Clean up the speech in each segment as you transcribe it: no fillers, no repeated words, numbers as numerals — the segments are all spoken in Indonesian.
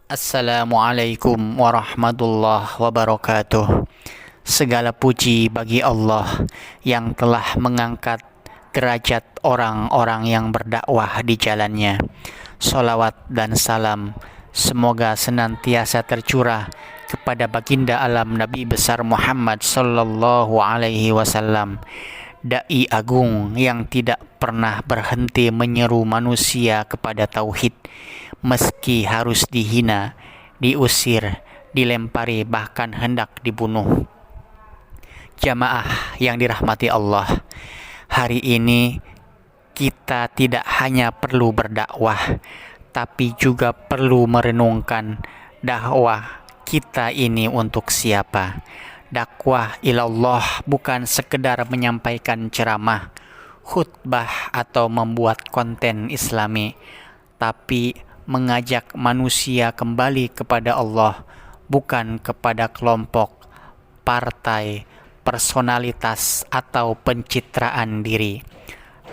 Assalamualaikum warahmatullahi wabarakatuh. Segala puji bagi Allah yang telah mengangkat derajat orang-orang yang berdakwah di jalannya. Salawat dan salam semoga senantiasa tercurah kepada baginda alam Nabi besar Muhammad sallallahu alaihi wasallam, dai agung yang tidak pernah berhenti menyeru manusia kepada tauhid, meski harus dihina, diusir, dilempari, bahkan hendak dibunuh. Jamaah yang dirahmati Allah, hari ini kita tidak hanya perlu berdakwah, tapi juga perlu merenungkan dakwah kita ini untuk siapa. Dakwah ilallah bukan sekedar menyampaikan ceramah, khutbah atau membuat konten Islami, tapi mengajak manusia kembali kepada Allah, bukan kepada kelompok, partai, personalitas, atau pencitraan diri.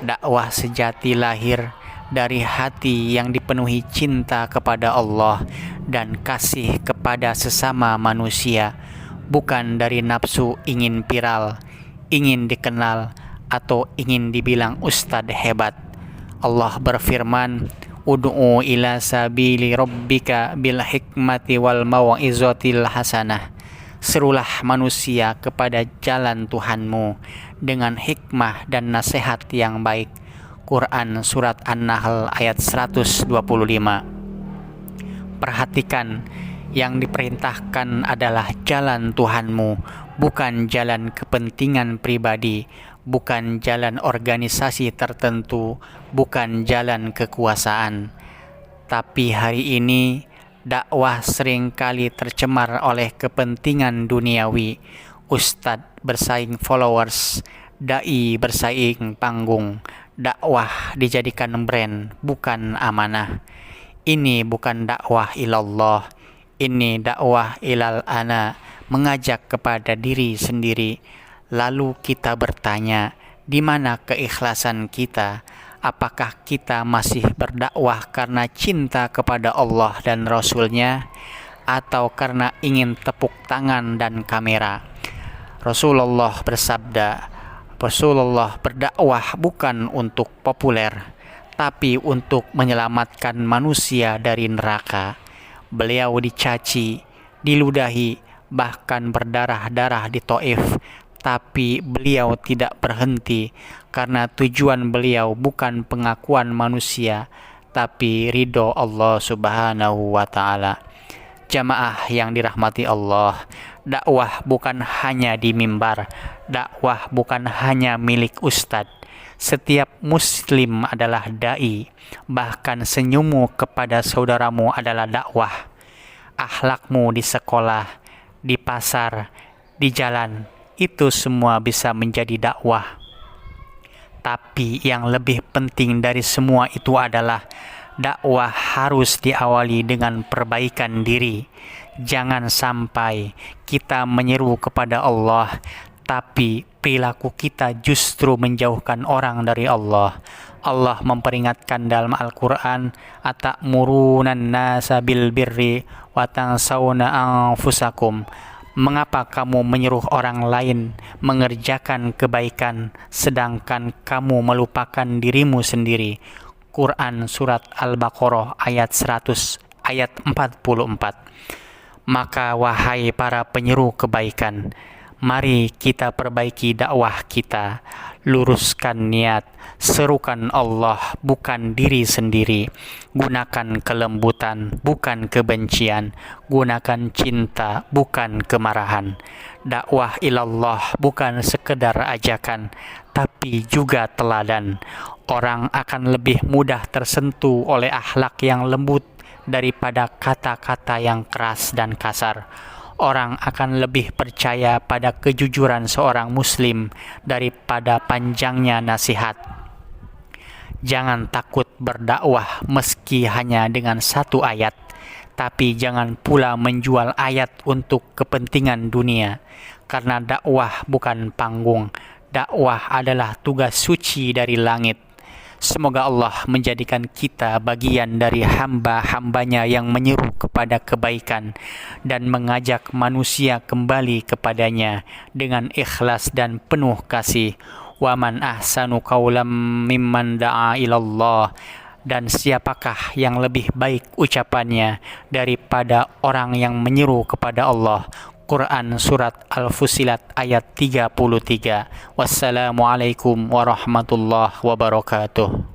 Dakwah sejati lahir dari hati yang dipenuhi cinta kepada Allah dan kasih kepada sesama manusia, bukan dari nafsu ingin viral, ingin dikenal, atau ingin dibilang ustadz hebat. Allah berfirman, Ud'u ila sabili rabbika bil hikmati wal mau'izatil hasanah. Serulah manusia kepada jalan Tuhanmu dengan hikmah dan nasihat yang baik. Quran Surat An-Nahl ayat 125. Perhatikan, yang diperintahkan adalah jalan Tuhanmu, bukan jalan kepentingan pribadi, bukan jalan organisasi tertentu, bukan jalan kekuasaan. Tapi hari ini dakwah seringkali tercemar oleh kepentingan duniawi. Ustadz bersaing followers, dai bersaing panggung, dakwah dijadikan brand, bukan amanah. Ini bukan dakwah ilallah, ini dakwah ilal ana, mengajak kepada diri sendiri. Lalu kita bertanya, di mana keikhlasan kita? Apakah kita masih berdakwah karena cinta kepada Allah dan Rasul-Nya, atau karena ingin tepuk tangan dan kamera? Rasulullah bersabda, Rasulullah berdakwah bukan untuk populer, tapi untuk menyelamatkan manusia dari neraka. Beliau dicaci, diludahi, bahkan berdarah-darah di Taif, tapi beliau tidak berhenti karena tujuan beliau bukan pengakuan manusia, tapi ridho Allah Subhanahu wa Ta'ala. Jamaah yang dirahmati Allah, dakwah bukan hanya di mimbar, dakwah bukan hanya milik ustadz. Setiap muslim adalah dai, bahkan senyummu kepada saudaramu adalah dakwah. Akhlakmu di sekolah, di pasar, di jalan, itu semua bisa menjadi dakwah. Tapi yang lebih penting dari semua itu adalah dakwah harus diawali dengan perbaikan diri. Jangan sampai kita menyeru kepada Allah, tapi perilaku kita justru menjauhkan orang dari Allah. Allah memperingatkan dalam Al-Quran, Atamuruna nasa bil birri wa tansawna anfusakum. Mengapa kamu menyuruh orang lain mengerjakan kebaikan, sedangkan kamu melupakan dirimu sendiri? Quran Surat Al-Baqarah ayat 44. Maka wahai para penyeru kebaikan, mari kita perbaiki dakwah kita, luruskan niat, serukan Allah bukan diri sendiri, gunakan kelembutan bukan kebencian, gunakan cinta bukan kemarahan. Dakwah ilallah bukan sekedar ajakan, tapi juga teladan. Orang akan lebih mudah tersentuh oleh akhlak yang lembut daripada kata-kata yang keras dan kasar. Orang akan lebih percaya pada kejujuran seorang muslim daripada panjangnya nasihat. Jangan takut berdakwah meski hanya dengan satu ayat, tapi jangan pula menjual ayat untuk kepentingan dunia, karena dakwah bukan panggung. Dakwah adalah tugas suci dari langit. Semoga Allah menjadikan kita bagian dari hamba-hambanya yang menyeru kepada kebaikan dan mengajak manusia kembali kepadanya dengan ikhlas dan penuh kasih. Wa man ahsanu qawlam mimman da'a ilallah. Dan siapakah yang lebih baik ucapannya daripada orang yang menyeru kepada Allah. Quran Surat Al-Fusilat ayat 33. Wassalamualaikum warahmatullahi wabarakatuh.